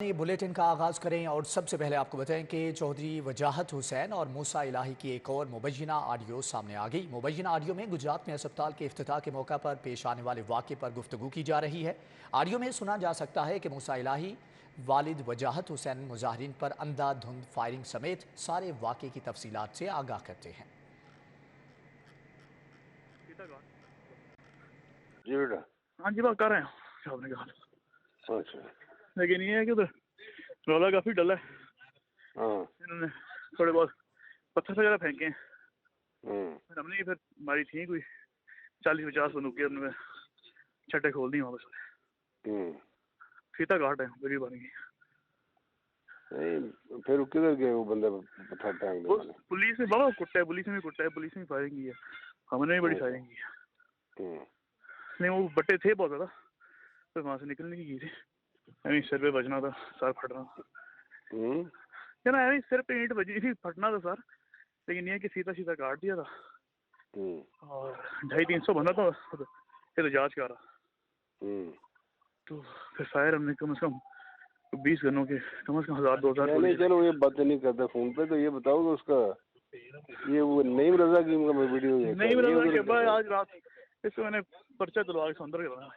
Bulletin का आगाज करें और सबसे पहले आपको बताएं कि चौधरी वजाहत हुसैन और मूसा इलाही की एक और मुबैना ऑडियो सामने आ गई। मुबैना ऑडियो में गुजरात में अस्पताल के इफ्तिताह के मौका पर पेश आने वाले वाक़े पर गुफ्तगू की जा रही है। ऑडियो में सुना जा सकता है कि मूसा इलाही वालिद वजाहत हुसैन मुजाहिरीन पर अंधाधुंध फायरिंग समेत सारे वाक़े की तफसीलात से आगाह करते हैं। जी बेटा। हाँ जी, बात कर रहे हैं आपने कहा। अच्छा। लेकिन ये है कि उधर रौला काफी डल है। हाँ। इन्होंने थोड़े बहुत पत्थर वगैरह फेंके हैं। हमने फिर मारी थी कोई 40-50 बंदूकें, हमने छट्टे खोल दी वहाँ पर। फीता काट है गरीब बन गई। नहीं फिर किधर गए वो बंदे पत्थर फेंकने वाले? पुलिस ने बड़ा कुट्टा है, पुलिस ने भी कुट्टा है, पुलिस ने फायरिंग की है, हमने भी बड़ी फायरिंग की है। नहीं वो बट्टे थे बहुत ज्यादा, फिर वहां से निकलने की थी। ऐਵੇਂ सिर पे बजना था, सर फटना क्या ना, ऐਵੇਂ सिर पे ईंट बजी थी, फटना था सर। लेकिन ये कि सीधा सीधा काट दिया था और 250-300 बंदा था ये तो जांच कर रहा। तो फिर फायर हमने कम से कम 20 गनों के कम से कम 1000-2000। नहीं चलो ये बातें नहीं करते फोन पे, तो ये बताओ कि उसका ये वो नईम रजा की वीडियो है? नईम रजा के बाद आज रात इसको मैंने पर्चा दिलवा के अंदर करवाया।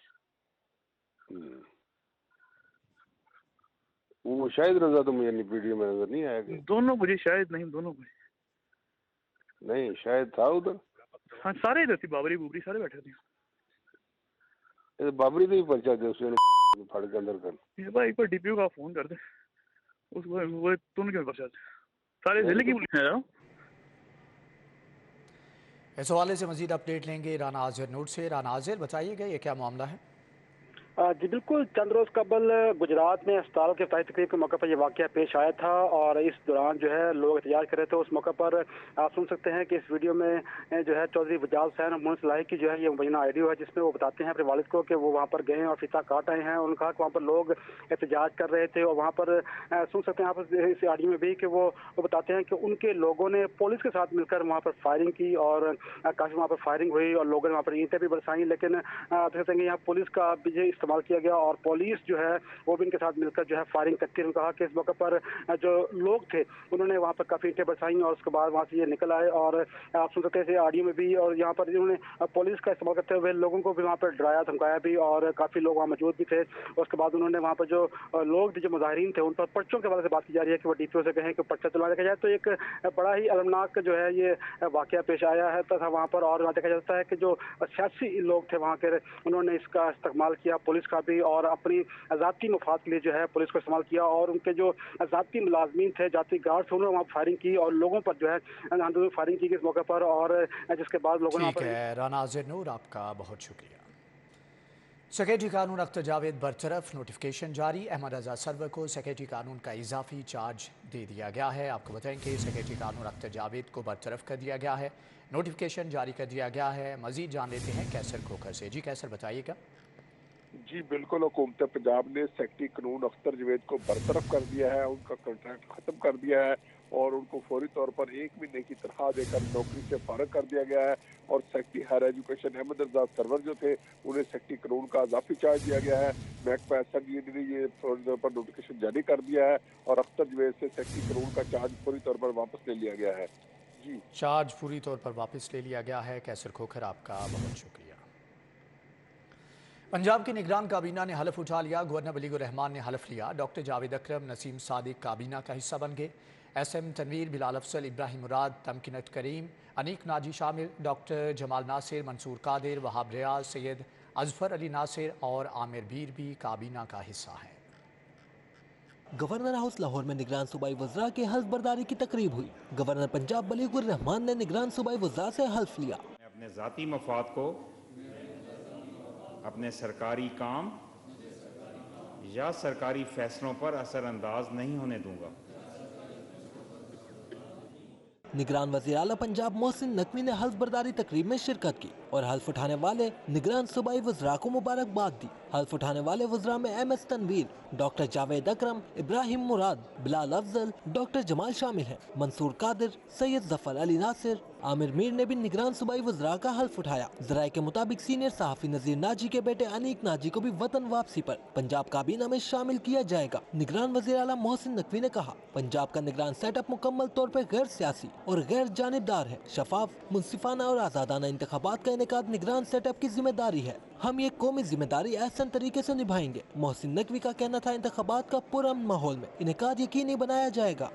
वो शायद रजा तो मुझे वीडियो में नजर नहीं आया। दोनों मुझे शायद नहीं, दोनों मुझे नहीं शायद था उधर। हाँ सारे इधर थी, बाबरी बुबरी सारे बैठे थे। बाबरी तो ही पर्चा दे उसने फाड़ के अंदर कर। ये भाई एक बार डीपीओ का फोन कर दे उसको, वो तुम क्यों पर्चा दे, सारे जिले की पुलिस है। इस हवाले से मजीद अपडेट लेंगे राना आज़िर नोट से। राना आज़िर बताइएगा ये क्या मामला है? जी बिल्कुल, चंद रोज कबल गुजरात में अस्पताल के इफ्तिताही तकरीब के मौके पर यह वाक़या पेश आया था और इस दौरान जो है लोग एहतजाज कर रहे थे। उस मौके पर आप सुन सकते हैं कि इस वीडियो में जो है चौधरी वजाहत हुसैन और मूसा इलाही की जो है ये मुबैना ऑडियो है, जिसमें वो बताते हैं अपने वालिद को कि वो वहाँ पर गए और फीता काट आए हैं। उन्होंने कहा कि वहाँ पर लोग एहतजाज कर रहे थे और वहाँ पर सुन सकते हैं आप इस ऑडियो में भी कि वो बताते हैं कि उनके लोगों ने पुलिस के साथ मिलकर वहाँ पर फायरिंग की और काफ़ी वहाँ पर फायरिंग हुई और लोगों ने वहाँ पर ईंटें भी बरसाई। लेकिन आप देख सकते हैं यहाँ पुलिस का भी इस्तेमाल किया गया और पुलिस जो है वो भी इनके साथ मिलकर जो है फायरिंग करती है। उन्होंने कहा कि इस मौके पर जो लोग थे उन्होंने वहाँ पर काफ़ी ईंटें बरसाई और उसके बाद वहाँ से ये निकल आए। और आप सुन सकते हैं ऑडियो में भी, और यहाँ पर इन्होंने पुलिस का इस्तेमाल करते हुए लोगों को भी वहाँ पर डराया धमकाया भी और काफ़ी लोग वहाँ मौजूद भी थे। उसके बाद उन्होंने वहाँ पर जो लोग जो मुजाहिरीन थे उन पर पर्चों के हवाले से बात की जा रही है कि वो डीपीओ से कहें कि पर्चा दिलवा देखा जाए। तो एक बड़ा ही अलमनाक जो है ये वाक़या पेश आया है तथा वहाँ पर और देखा जाता है कि जो सियासी लोग थे वहाँ के उन्होंने इसका इस्तेमाल किया पुलिस का भी और अपनी ज़ाती मफाद के लिए जो है पुलिस को इस्तेमाल किया और उनके जो ज़ाती मुलाजमीन थे, जाती गार्ड थे, उन्होंने वहाँ फायरिंग की और लोगों पर जो है फायरिंग की इस मौके पर और जिसके बाद लोगों ने। ठीक है राना आज़िर नूर, आपका बहुत शुक्रिया। सेक्रेटरी कानून अख्तर जावेद बरतरफ, नोटिफिकेशन जारी। अहमद रजा सरवर को सेक्रेटरी कानून का इजाफी चार्ज दे दिया गया है। आपको बताएं कि सेक्रेटरी कानून अख्तर जावेद को बरतरफ कर दिया गया है, नोटिफिकेशन जारी कर दिया गया है। मजीद जान लेते हैं कैसर खोखर से। जी कैसर बताइएगा। जी बिल्कुल, हुकूमत पंजाब ने सेक्रेटरी कानून अख्तर जावेद को बरतरफ कर दिया है, उनका कॉन्ट्रैक्ट खत्म कर दिया है और उनको फौरी तौर पर 1 महीने की तनख्वाह देकर नौकरी से फारग कर दिया गया है। और सेक्रेटरी हायर एजुकेशन अहमद रजा सरवर जो थे उन्हें सेक्रेटरी कानून का इजाफी चार्ज दिया गया है। महकमा एसएमई ने ये फौरी तौर पर नोटिफिकेशन जारी कर दिया है और अख्तर जावेद से सेक्रेटरी कानून का चार्ज पूरी तौर पर वापस ले लिया गया है। जी चार्ज पूरी तौर पर वापस ले लिया गया है। कैसर खोखर आपका बहुत शुक्रिया। पंजाब की निगरान काबीना ने हलफ उठा लिया। गवर्नर वलीउर रहमान ने हलफ लिया। डॉक्टर जावेद अकरम, नसीम सादिक काबीना का हिस्सा बन गए। एसएम तनवीर, बिलाल अफसल, इब्राहिम मुराद, तमकिनत करीम, अनीक नाजी शामिल। डॉक्टर जमाल नासिर, मंसूर कादिर, वहाब रियाज, सैयद अजफर अली नासिर और आमिर बीर भी काबीना का हिस्सा है। गवर्नर हाउस लाहौर में निगरान सूबाई वज़रा के हल्फ बर्दारी की तकरीब हुई। गवर्नर पंजाब वलीउर रहमान ने निगरान सूबाई वज़रा से हल्फ लिया। अपने ज़ाती मफाद को अपने सरकारी काम या सरकारी फैसलों पर असरअंदाज नहीं होने दूंगा। निगरान वज़ीर आला पंजाब मोहसिन नकवी ने हल्फ बर्दारी तकरीब में शिरकत की और हल्फ उठाने वाले निगरान सूबाई वज़रा को मुबारकबाद दी। हल्फ उठाने वाले वज़रा में MS तनवीर, डॉक्टर जावेद अकरम, इब्राहिम मुराद, बिलाल अफजल, डॉक्टर जमाल शामिल हैं। मंसूर कादिर, सैयद जफर अली नासिर, आमिर मीर ने भी निगरान सूबाई वज़रा का हल्फ उठाया। ज़राए के मुताबिक सीनियर सहाफ़ी नज़ीर नाजी के बेटे अनीक नाजी को भी वतन वापसी पर पंजाब काबीना में शामिल किया जाएगा। निगरान वज़ीर आला मोहसिन नकवी ने कहा, पंजाब का निगरान सेटअप मुकम्मल तौर पर गैर सियासी और गैर जानिबदार है। शफाफ, मुनसिफाना और आज़ादाना इंतखाबात का इनेकाद निगरान सेटअप की जिम्मेदारी है। हम ये कौमी जिम्मेदारी एहसन तरीके से निभाएंगे। मोहसिन नकवी का कहना था, इंतखाबात का पुरअमन माहौल में इनेकाद यकीनी बनाया जाएगा।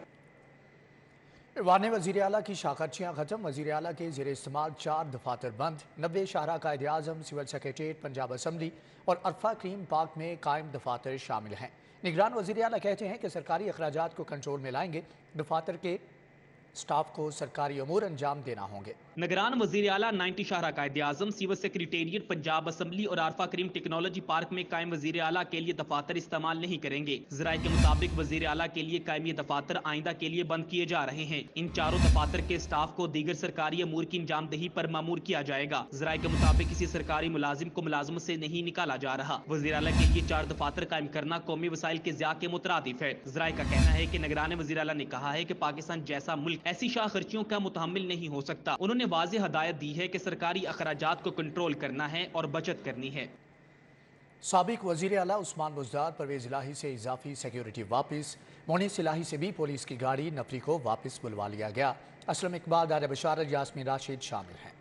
वाने वज़ीर आला की शाखर्चियाँ ख़त्म। वज़ीर आला के ज़ेर इस्तेमाल 4 दफातर बंद। 90 शाहरा कायद आज़म, सिविल सेक्रेटेरिएट, पंजाब असम्बली और अरफा क्रीम पार्क में कायम दफातर शामिल हैं। निगरान वज़ीर आला कहते हैं कि सरकारी अखराजात को कंट्रोल में लाएंगे। दफातर के स्टाफ को सरकारी अमूर अंजाम देना होंगे। निगरान वज़ीर आला 90 शाहरा कायद आज़म, सिविल सेक्रेटेरिएट, पंजाब असम्बली और आरफा करीम टेक्नोलॉजी पार्क में कायम वज़ीर आला के लिए दफातर इस्तेमाल नहीं करेंगे। ज़राए के मुताबिक वज़ीर आला के लिए कायम ये दफातर आइंदा के लिए बंद किए जा रहे हैं। इन चारों दफातर के स्टाफ को दीगर सरकारी अमूर की अंजामदही पर मामूर किया जाएगा। ज़राए के मुताबिक किसी सरकारी मुलाजिम को मुलाजमत से नहीं निकाला जा रहा। वज़ीर आला के लिए 4 दफातर कायम करना कौमी वसाइल के ज़िया के मुतरादिफ है। ज़राए का कहना है कि निगरान वज़ीर आला ने कहा है कि पाकिस्तान जैसा मुल्क ऐसी शाह खर्चियों का मुतहम्मिल नहीं हो सकता। उन्होंने वाज़ेह हदायत दी है कि सरकारी अखराजात को कंट्रोल करना है और बचत करनी है। साबिक वज़ीर आला उस्मान बुज़दार, परवेज़ इलाही से इजाफी सिक्योरिटी वापस। मोनिस इलाही से भी पुलिस की गाड़ी नफरी को वापस बुलवा लिया गया। असलम इकबाल, दार बशारत, यास्मीन राशिद शामिल हैं।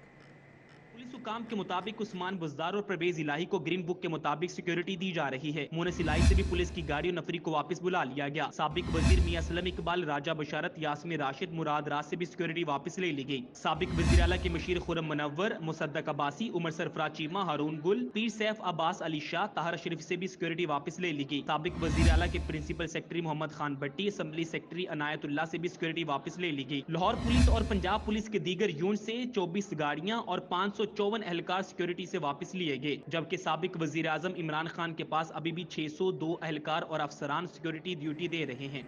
पुलिस हुकाम के मुताबिक उस्मान बुज़दार और परवेज़ इलाही को ग्रीन बुक के मुताबिक सिक्योरिटी दी जा रही है। मोनिस इलाही से भी पुलिस की गाड़ी और नफरी को वापस बुला लिया गया। साबिक वजीर मियां असलम इकबाल, राजा बशारत, यास्मीन राशिद, मुराद राज से भी सिक्योरिटी वापस ले ली गई। साबिक वज़ीर आला के मशीर खुर्रम मुनव्वर, मुसद्दक अब्बासी, उमर सरफराज चीमा, हारून गुल, पीर सैफ अब्बास अली शाह, ताहर शरीफ से भी सिक्योरिटी वापस ले ली गई। साबिक वज़ीर आला के प्रिंसिपल सेक्रेटरी मोहम्मद खान भट्टी, असम्बली सेक्रेटरी अनायतुल्लाह से भी सिक्योरिटी वापस ले ली गई। लाहौर पुलिस और पंजाब पुलिस के दीगर यूनिट से 24 गाड़ियां और 554 एहलकार सिक्योरिटी से वापस लिए गए, जबकि साबिक वजीर आजम इमरान खान के पास अभी भी 602 एहलकार और अफसरान सिक्योरिटी ड्यूटी दे रहे हैं।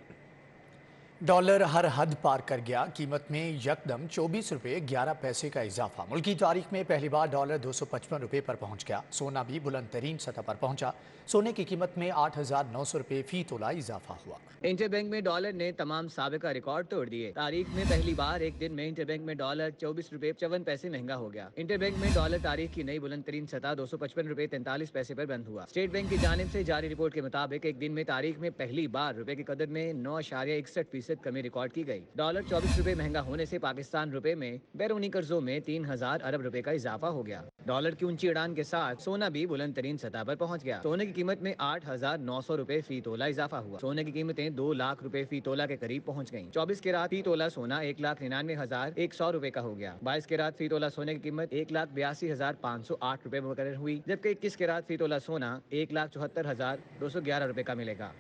डॉलर हर हद पार कर गया। कीमत में यकदम 24 रुपये 11 पैसे का इजाफा। मुल्की तारीख में पहली बार डॉलर 255 रुपये पर पहुंच गया। सोना भी बुलंद तरीन सतह पर पहुंचा। सोने की कीमत में 8,900 रुपये फी तोला इजाफा हुआ। इंटरबैंक में डॉलर ने तमाम साबिका रिकॉर्ड तोड़ दिए। तारीख में पहली बार एक दिन में इंटरबैंक में डॉलर 24 रुपये 54 पैसे महंगा हो गया। इंटरबैंक में डॉलर तारीख की नई बुलंद तरीन सतह 255 रुपये 43 पैसे पर बंद हुआ। स्टेट बैंक की जानिब से जारी रिपोर्ट के मुताबिक एक दिन में तारीख में पहली बार रुपए की कदर में 9.61% कमी रिकॉर्ड की गई। डॉलर 24 रुपये महंगा होने से पाकिस्तान रुपए में बैरूनी कर्जों में 3000 अरब रुपए का इजाफा हो गया। डॉलर की ऊंची उड़ान के साथ सोना भी बुलंद तरीन सतह पर पहुंच गया। सोने की कीमत में 8,900 रुपए फी तोला इजाफा हुआ। सोने की कीमतें 2 लाख रुपए फी तोला के करीब पहुंच गईं। 24 के रात फी तोला सोना 1,99,100 रुपए का हो गया। 22 के रात फी तोला सोने की कीमत 1,82,508 रुपए मुकर्रर हुई, जबकि 21 के रात फी तोला सोना 1,74,211 रुपए का मिलेगा।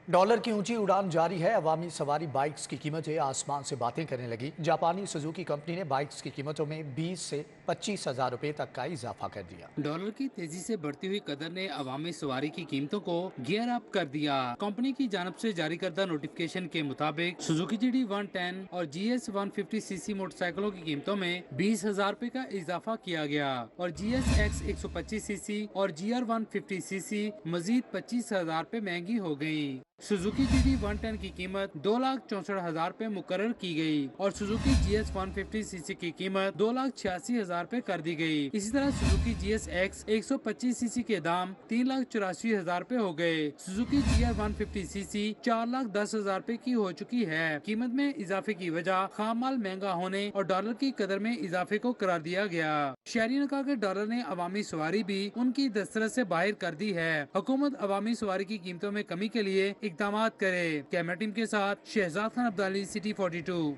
डॉलर की ऊंची उड़ान जारी है। अवामी सवारी बाइक्स की कीमतें आसमान से बातें करने लगी। जापानी सुजुकी कंपनी ने बाइक्स की कीमतों में 20 से 25 हजार रुपए तक का इजाफा कर दिया। डॉलर की तेजी से बढ़ती हुई कदर ने अवामी सवारी की कीमतों को गियर अप कर दिया। कंपनी की जानब से जारी करदा नोटिफिकेशन के मुताबिक सुजुकी GD 110 और GS 150cc मोटरसाइकिलों की कीमतों में 20,000 रुपए का इजाफा किया गया और GS X 125cc और GR 150cc मजीद 25,000 रुपए महंगी हो गयी। सुजुकी GD 110 की कीमत 2,64,000 रुपए मुकर्रर की गई और सुजुकी GS 150cc की कीमत 2,86,000 रुपए कर दी गई। इसी तरह सुजुकी GS X 125cc के दाम 3,84,000 रुपए हो गए। सुजुकी GR 150cc 4,10,000 रुपए की हो चुकी है। कीमत में इजाफे की वजह खाम माल महंगा होने और डॉलर की कदर में इजाफे को करार दिया गया। शहरी ने कहा कि डॉलर ने अवामी सवारी भी उनकी दस्तरस से बाहर कर दी है। हुकूमत अवामी सवारी की कीमतों में कमी के लिए इक़दामात करे। कैमरा टीम के साथ Shahzad Khan Abdali, city 42।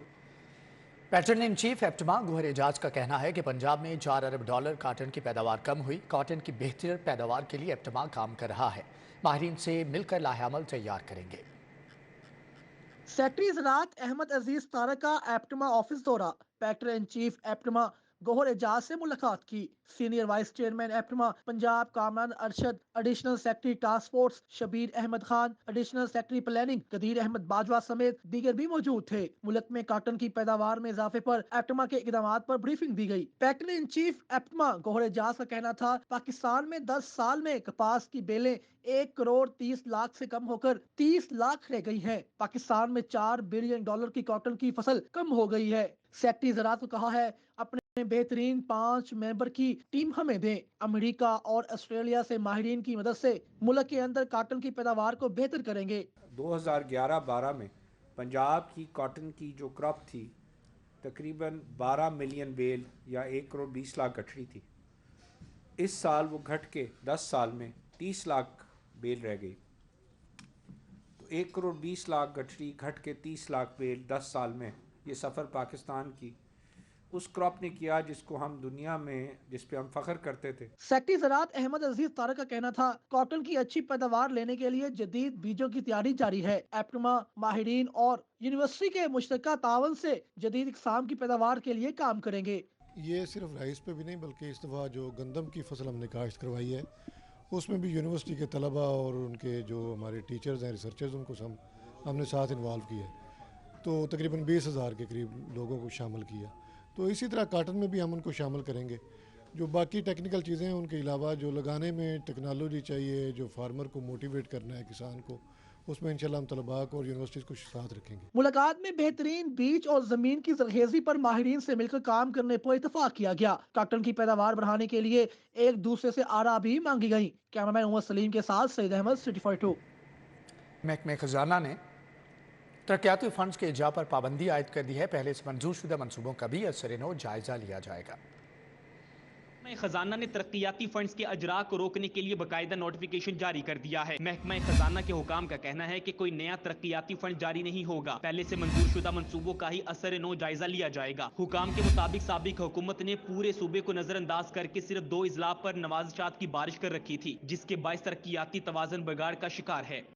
Patron in chief APTMA Gohar Ejaz का कहना है कि पंजाब में 4 अरब डॉलर काटन की पैदावार कम हुई। काटन की बेहतर पैदावार के लिए एप्टमा काम कर रहा है। माहिरीन से मिलकर लाहेअमल तैयार करेंगे। सेक्रेटरी ज़राअत अहमद अजीज तारक का एप्टमा ऑफिस दौरा। Patron in chief APTMA Gohar Ejaz से मुलाकात की। Senior vice chairman APTMA Punjab Kamran Arshad, additional secretary task force Shabbir Ahmad Khan, additional secretary planning Qadeer Ahmad Bajwa समेत दीगर भी मौजूद थे। मुल्क में कॉटन की पैदावार में इजाफे पर एप्टमा के इकदाम पर ब्रीफिंग दी गई। Patron in chief APTMA Gohar Ejaz का कहना था, पाकिस्तान में 10 साल में कपास की बेलें 1 करोड़ 30 लाख से कम होकर 30 लाख रह गई है। पाकिस्तान में $4 बिलियन की कॉटन की फसल कम हो गई है। सेक्रेटरी ज़राअत को कहा है, अपने बेहतरीन 5 मेंबर की टीम हमें दें। अमेरिका और ऑस्ट्रेलिया से माहिरीन की मदद से मुल्क के अंदर कॉटन की पैदावार को बेहतर करेंगे। 2011-12 में पंजाब की कॉटन की जो क्रॉप थी तकरीबन 12 मिलियन बेल या 1 करोड़ 20 लाख गठरी थी। इस साल वो घट के 10 साल में 30 लाख बेल रह गई। तो 1 करोड़ 20 लाख गठरी घट के 30 लाख बेल 10 साल में, ये सफ़र पाकिस्तान की उस क्रॉप ने किया जिसको हम दुनिया में, जिस पे हम फख्र करते थे। सेक्रेटरी ज़राअत अहमद अजीज तारक का कहना था, कॉटन की अच्छी पैदावार लेने के लिए जदीद बीजों की तैयारी जारी है। एप्टमा माहिरीन और यूनिवर्सिटी के मुश्तरका तावन से जदीद इक़साम की पैदावार के लिए काम करेंगे। ये सिर्फ राइस पे भी नहीं बल्कि इस दफ़ा जो गंदम की फसल हमने काश्त करवाई है उसमें भी यूनिवर्सिटी के तलबा और उनके जो हमारे टीचर्स हैं, रिसर्चर्स, उनको हमने साथ इन्वॉल्व किया। तो तकरीबन 20,000 के करीब लोगों को शामिल किया। तो इसी तरह काटन में भी हम उनको शामिल करेंगे। जो बाकी टेक्निकल चीज़ें हैं उनके अलावा जो लगाने में टेक्नोलॉजी चाहिए, जो फार्मर को मोटिवेट करना है किसान को, उसमें इंशाल्लाह हम तलबा को और यूनिवर्सिटीज़ को साथ रखेंगे। मुलाकात में बेहतरीन बीज और जमीन की जरखेजी पर माहिरीन से मिलकर काम करने पर इतफाक किया गया। कॉटन की पैदावार बढ़ाने के लिए एक दूसरे से आरा भी मांगी गई। कैमरामैन उमर सलीम के साथ सईद अहमद, सिटी 42। महकमे खजाना ने तरक्याती फंड्स के इजा पर पाबंदी आयद कर दी है। पहले से मंजूर शुदा मनसूबों का भी असर-ए-नौ जायजा लिया जाएगा। खजाना ने तरक्याती फंड्स के अजरा को रोकने के लिए बाकायदा नोटिफिकेशन जारी कर दिया है। महकमा खजाना के हुकाम का कहना है कि कोई नया तरक्याती फंड जारी नहीं होगा। पहले से मंजूर शुदा मंसूबों का ही असर-ए-नौ जायजा लिया जाएगा। हुकाम के मुताबिक साबिक हुकूमत ने पूरे सूबे को नजरअंदाज करके सिर्फ 2 अजला पर नवाज़शात की बारिश कर रखी थी, जिसके बायस तरक्याती तवाज़ुन बिगाड़ का शिकार है।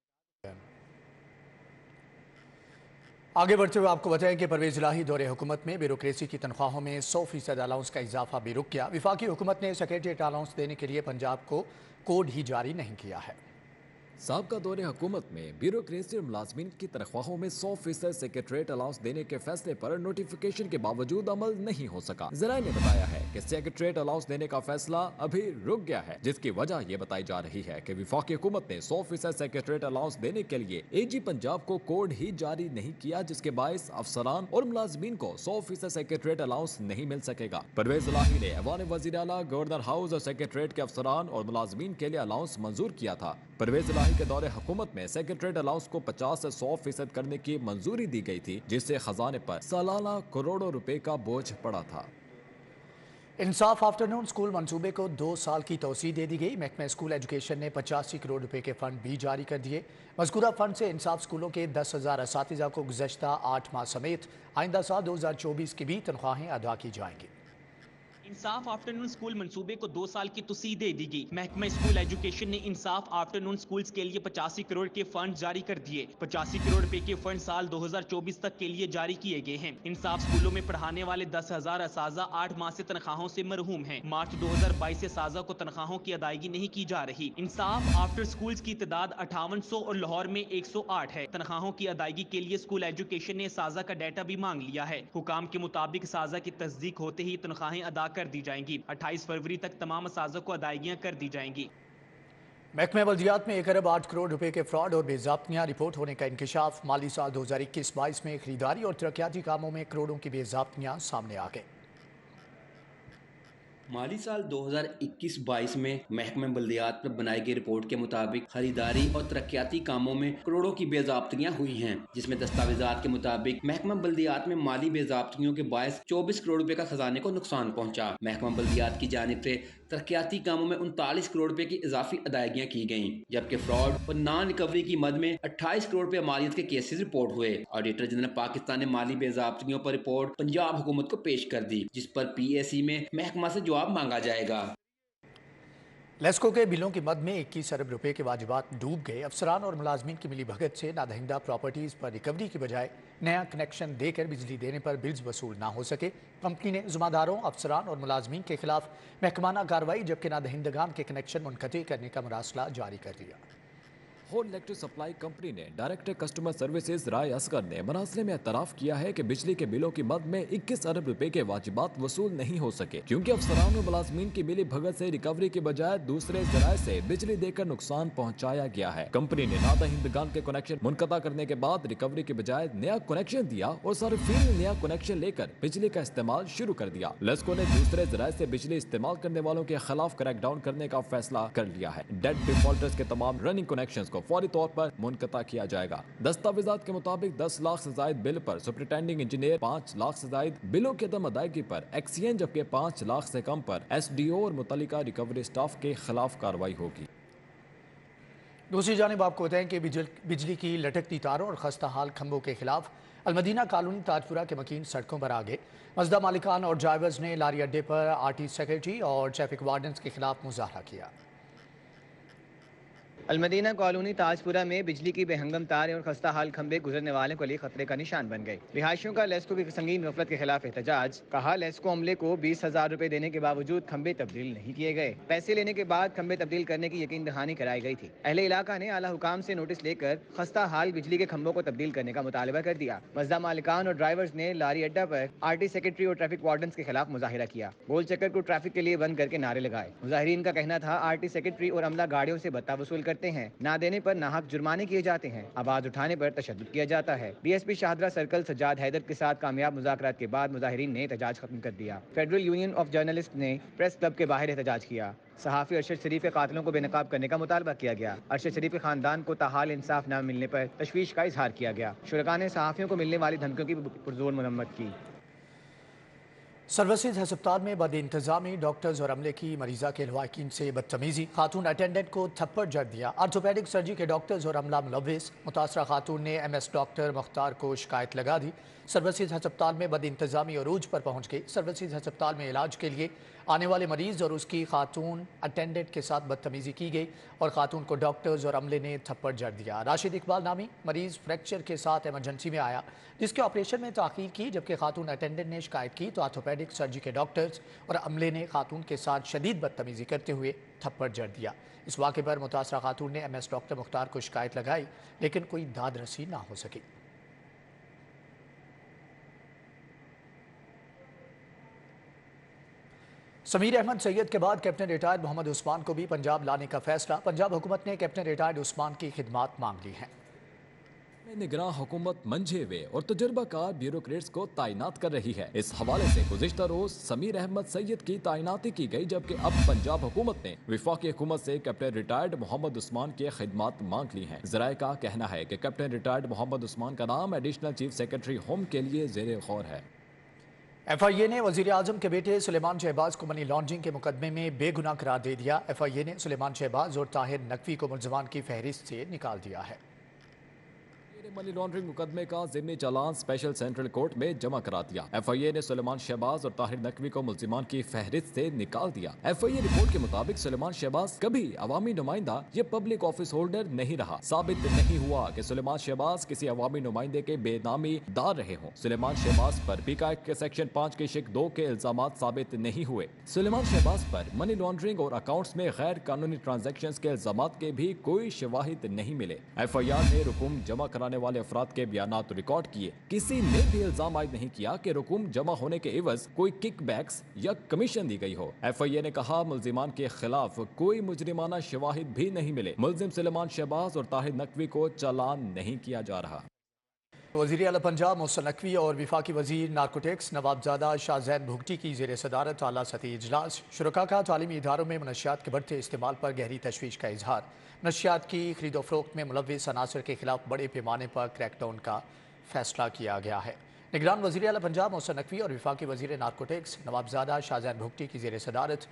आगे बढ़ते हुए आपको बताएं कि परवेज इलाही दौरे हुकूमत में ब्यूरोक्रेसी की तनख्वाहों में 100% अलाउंस का इजाफा भी रुक गया। विफाकी हुकूमत ने सेक्रेटरीट अलाउंस देने के लिए पंजाब को कोड ही जारी नहीं किया है। साबका दौरे हुकूमत में ब्यूरोक्रेसी और मुलाजमीन की तनख्वाहों में 100% सेक्रेटरीट अलाउंस देने के फैसले पर नोटिफिकेशन के बावजूद अमल नहीं हो सका। ज़राए ने बताया है कि सेक्रेटरीट अलाउंस देने का फैसला अभी रुक गया है, जिसकी वजह ये बताई जा रही है कि विफाकी हुकूमत ने 100% सेक्रेटरीट अलाउंस देने के लिए AG पंजाब को कोड ही जारी नहीं किया, जिसके बायस अफसरान और मुलाजमीन को 100% सेक्रेटरीट अलाउंस नहीं मिल सकेगा। परवेज इलाही ने ऐवान वज़ीर आला, गवर्नर हाउस और सेक्रेटरीट के अफसरान और मुलाजमीन के लिए अलाउंस मंजूर किया था। परवेज इलाही के दौरे हुकूमत में सेक्रेटरीट अलाउंस को 50 से 100% करने की मंजूरी दी गई थी, जिससे खजाने पर सालाना करोड़ों रुपए का बोझ पड़ा था। इंसाफ आफ्टरनून स्कूल मंसूबे को 2 साल की तौसीह दे दी गई। महकमा स्कूल एजुकेशन ने 85 करोड़ रुपए के फंड भी जारी कर दिए। मज़कूरा फंड से इंसाफ स्कूलों के 10,000 असातिज़ा को गुज़श्ता 8 माह समेत आइंदा साल 2024 की भी तनख्वाहें अदा की जाएंगी। इंसाफ आफ्टरनून स्कूल मंसूबे को 2 साल की तौसीह दे दी गई। महकमा स्कूल एजुकेशन ने इंसाफ आफ्टरनून स्कूल्स के लिए 85 करोड़ के फंड जारी कर दिए। 85 करोड़ रुपए के फंड साल 2024 तक के लिए जारी किए गए हैं। इंसाफ स्कूलों में पढ़ाने वाले 10,000 असातिज़ा 8 माह से तनख्वाहों से महरूम हैं। मार्च 2022 से असातिज़ा को तनख्वाहों की अदायगी नहीं की जा रही। इंसाफ आफ्टर स्कूल्स की तादाद 5800 और लाहौर में 108 है। तनख्वाहों की अदायगी के लिए स्कूल एजुकेशन ने असातिज़ा का डाटा भी मांग लिया है। हुकाम के मुताबिक असातिज़ा की तस्दीक होते ही तनख्वाहें अदा कर दी जाएंगी। 28 फरवरी तक तमाम असातिज़ा को अदायगियां कर दी जाएंगी। महकमे बल्दियात में 1 अरब 8 करोड़ रुपए के फ्रॉड और बेज़ाब्तियां रिपोर्ट होने का इंकशाफ। माली साल 2021-22 में खरीदारी और तरक्याती कामों में करोड़ों की बेज़ाब्तियां सामने आ गई। माली साल 2021-22 में महकमा बल्दियात पर बनाई गई रिपोर्ट के मुताबिक खरीदारी और तरक्याती कामों में करोड़ों की बेज़ाब्तियां हुई हैं, जिसमें दस्तावेजात के मुताबिक महकमा बल्दियात में माली बेज़ाब्तियों के बायस 24 करोड़ रुपए का खजाने को नुकसान पहुंचा। महकमा बल्दियात की जानिब से तरक्याती कामों में 39 करोड़ रुपए की इजाफी अदायगियां की गयी, जबकि फ्रॉड और नॉन रिकवरी की मद में 28 करोड़ रुपए मालियत के केसेस रिपोर्ट हुए। ऑडिटर जनरल पाकिस्तान ने माली बेज़ाब्तियों पर रिपोर्ट पंजाब हुकूमत को पेश कर दी, जिस पर PAC में महकमा से जवाब मांगा जाएगा। लेस्को के बिलों की मद में 21 अरब रुपए के वाजिबात डूब गए। अफसरान और मुलाजमीन की मिली भगत से नादहिंदा प्रॉपर्टीज़ पर रिकवरी की बजाय नया कनेक्शन देकर बिजली देने पर बिल्स वसूल ना हो सके। कंपनी ने ज़िम्मेदारों, अफसरान और मुलाजमीन के खिलाफ महकमाना कार्रवाई जबकि नादहिंदगान के कनेक्शन मुनक़ती करने का मरासला जारी कर दिया। होल इलेक्ट्रिक सप्लाई कंपनी ने डायरेक्टर कस्टमर सर्विसेज राय असगर ने मरासले में एतराफ़ किया है कि बिजली के बिलों की मद में 21 अरब रुपए के वाजिबात वसूल नहीं हो सके क्योंकि अफसरान और मुलाजमीन की मिली भगत से रिकवरी के बजाय दूसरे जराये से बिजली देकर नुकसान पहुंचाया गया है। कंपनी ने नादहिंदगान के कनेक्शन मुनक़ता करने के बाद रिकवरी के बजाय नया कनेक्शन दिया और सार्फिन ने नया कनेक्शन लेकर बिजली का इस्तेमाल शुरू कर दिया। लेस्को ने दूसरे जराये से बिजली इस्तेमाल करने वालों के खिलाफ क्रैकडाउन करने का फैसला कर लिया है। डेड डिफॉल्टर्स के तमाम रनिंग कनेक्शन को फौरी तौर पर मुनक़ता किया जाएगा। दस्तावेजात के मुताबिक 10 लाख से जायद बिल पर सुपरिटेंडिंग इंजीनियर, 5 लाख से जायद बिलों की अदम अदायगी पर एक्सचेंज, जबकि 5 लाख से कम पर SDO और मुतल्लिका रिकवरी स्टाफ के खिलाफ कार्रवाई होगी। दूसरी जानिब आपको बताएं कि बिजली की लटकती तारों और खस्ता हाल खंभों के खिलाफ अलमदीना कॉलोनी ताजपुरा के मकीन सड़कों पर आ गए। मजदा मालिकान और ड्राइवर्स ने लारी अड्डे पर RT सेक्रेटरी और ट्रैफिक वार्डन्स के खिलाफ मुजाहरा किया। अलमदीना कॉलोनी ताजपुरा में बिजली की बेहंगम तारें और खस्ता हाल खंभे गुजरने वालों के लिए खतरे का निशान बन गए। रिहायशियों का लेस्को की संगीन गफलत के खिलाफ एहतजाज। कहा, लेस्को अमले को 20,000 रुपए देने के बावजूद खंभे तब्दील नहीं किए गए। पैसे लेने के बाद खंभे तब्दील करने की यकीन दहानी कराई गई थी। अहले इलाका ने आला हुकाम से नोटिस लेकर खस्ता हाल बिजली के खंभों को तब्दील करने का मुतालबा कर दिया। मजदा मालिकान और ड्राइवर्स ने लारी अड्डा पर RT सेक्रेटरी और ट्रैफिक वार्डन्स के खिलाफ मुजाहिरा किया। गोल चक्कर को ट्रैफिक के लिए बंद करके नारे लगाए। मुजाहिरीन का कहना था, RT सेक्रेटरी और अमला गाड़ियों से भत्ता वसूल करते हैं, ना देने पर नाहक जुर्माने किए जाते हैं, आवाज उठाने पर तशद्दुद किया जाता है। DSP शाहदरा सर्कल सज्जाद हैदर के साथ कामयाब मुज़ाकरात के बाद मुजाहिरीन ने एहतजाज खत्म कर दिया। फेडरल यूनियन ऑफ जर्नलिस्ट ने प्रेस क्लब के बाहर एहतजाज किया। सहाफ़ी अरशद शरीफ के कातिलों को बेनकाब करने का मुतालबा किया गया। अरशद शरीफ के खानदान को ताहाल इंसाफ न मिलने पर तशवीश का इजहार किया गया। शुरका ने सहाफ़ियों को मिलने वाली धमकियों की पुरजोर मरम्मत की। सर्विसेज अस्पताल में बद इंतजामी, डॉक्टर्स और अमले की मरीजा के लवाकिन से बदतमीजी, खातून अटेंडेंट को थप्पड़ जड़ दिया। आर्थोपेडिक सर्जरी के डॉक्टर्स और अमला मुलविस। मुतासरा खातून ने MS डॉक्टर मुख्तार को शिकायत लगा दी। सर्विसेज अस्पताल में बद इंतजामी अरूज पर पहुँच गई। सर्विसेज अस्पताल में इलाज के लिए आने वाले मरीज और उसकी खातून अटेंडेंट के साथ बदतमीजी की गई और खातून को डॉक्टर्स और अमले ने थप्पड़ जड़ दिया। राशिद इकबाल नामी मरीज फ्रैक्चर के साथ इमरजेंसी में आया, जिसके ऑपरेशन में ताख़ीर की, जबकि खातून अटेंडेंट ने शिकायत की तो आर्थोपेडिक सर्जरी के डॉक्टर्स और अमले ने खातून के साथ शदीद बदतमीजी करते हुए थप्पड़ जड़ दिया। इस वाक़े पर मुतासरा खातून ने MS डॉक्टर मुख्तार को शिकायत लगाई, लेकिन कोई दाद रसी ना हो सकी। समीर अहमद सैयद के बाद कैप्टन रिटायर्ड मोहम्मद उस्मान को भी पंजाब लाने का फैसला। पंजाब हुकूमत ने कैप्टन रिटायर्ड उस्मान की खिदमात मांग ली हैं। निगरान हुकूमत मंझे हुए और तजुर्बाकार ब्यूरोक्रेट्स को तैनात कर रही है। इस हवाले से गुज़िश्ता रोज समीर अहमद सैयद की तैनाती की गई, जबकि अब पंजाब हुकूमत ने वफाकी हुकूमत से कैप्टन रिटायर्ड मोहम्मद उस्मान की खिदमात मांग ली हैं। ज़राए का कहना है कि कैप्टन रिटायर्ड मोहम्मद उस्मान का नाम एडिशनल चीफ सेक्रेटरी होम के लिए ज़ेरे गौर है। FIA ने वज़ीर आज़म के बेटे सुलेमान शहबाज को मनी लॉन्ड्रिंग के मुकदमे में बेगुनाह करार दे दिया। FIA ने सुलेमान शहबाज और ताहिर नकवी को मुलज़मान की फहरिस्त से निकाल दिया है। मनी लॉन्ड्रिंग मुकदमे का ज़िमनी चालान स्पेशल सेंट्रल कोर्ट में जमा करा दिया। FIA ने सुलेमान शहबाज और ताहिर नकवी को मुलजिमान की फहरिस्त से निकाल दिया। FIA रिपोर्ट के मुताबिक सुलेमान शहबाज कभी अवामी नुमाइंदा या पब्लिक ऑफिस होल्डर नहीं रहा। साबित नहीं हुआ कि सुलेमान शहबाज किसी अवामी नुमाइंदे के बेनामी दार रहे हों। सुलेमान शहबाज पर PICA के सेक्शन 5 के शिक 2 के इल्जाम साबित नहीं हुए। सुलेमान शहबाज पर मनी लॉन्ड्रिंग और अकाउंट्स में गैर कानूनी ट्रांजैक्शंस के इल्जाम के भी कोई शवाहिद नहीं मिले। FIR ने रुकुम जमा कराने वाले अफराद के बयानात रिकॉर्ड किए। किसी ने भी इल्जाम आयद नहीं किया कि रुकुम जमा होने के एवज कोई किकबैक्स या कमीशन दी गई हो। FIA ने कहा, मुलजिमान के खिलाफ कोई मुजरिमाना शवाहिद भी नहीं मिले। मुलजिम सुलेमान शहबाज और ताहिर नकवी को चालान नहीं किया जा रहा। वज़ीर आला पंजाब मोहसिन नकवी और वफाकी वज़ीर नारकोटिक्स नवाबजादा शाहजैन भुगटी की ज़ेर सदारत आला सतही इजलास। शुरका का तालीमी इदारों में मनशियात के बढ़ते इस्तेमाल पर गहरी तशवीश का इजहार। नशियात की खरीदो फरोख्त में मुलव्विस अनासर के खिलाफ बड़े पैमाने पर क्रैकडाउन का फैसला किया गया है। निगरान वज़ीर आला पंजाब मोहसिन नकवी और वफाकी वज़ीर नारकोटिक्स नवाबजादा शाहजैन भुगटी की ज़ेर सदारत